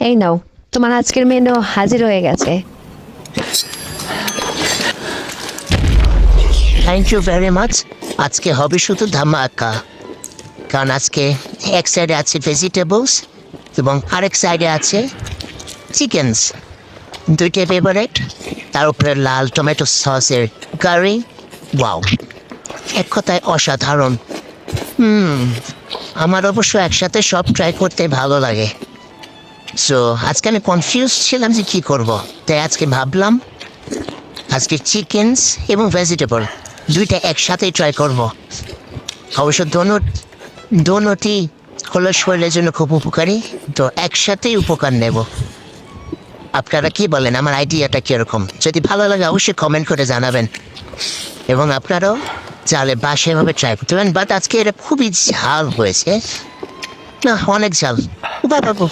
এই নাও, তোমার আজকের মেনু হাজির হয়ে গেছে। Thank you very much. আজকে হবে শুধু ধামাকা, কারণ আজকে এক সাইডে আছে ভেজিটেবলস এবং আরেক সাইডে আছে চিকেনস, দুইটা ফেভারেট। তার উপরে লাল টমেটো সসের কারি। ওয়াও, এক কথায় অসাধারণ। আমার অবশ্য একসাথে সব ট্রাই করতে ভালো লাগে। সো আজকে আমি কনফিউজ ছিলাম যে কী করব, তাই আজকে ভাবলাম আজকে চিকেনস এবং ভেজিটেবল দুইটা একসাথেই ট্রাই করব। অবশ্য দোনোটি হলো শরীরের জন্য খুব উপকারী, তো একসাথেই উপকার নেব। আপনারা কি বলেন, আমার আইডিয়াটা কীরকম? যদি ভালো লাগে অবশ্যই কমেন্ট করে জানাবেন, এবং আপনারাও চালে বাসায় এভাবে ট্রাই করতে পারেন। বাট আজকে এটা খুবই ঝাল হয়েছে, না অনেক ঝাল বাবু।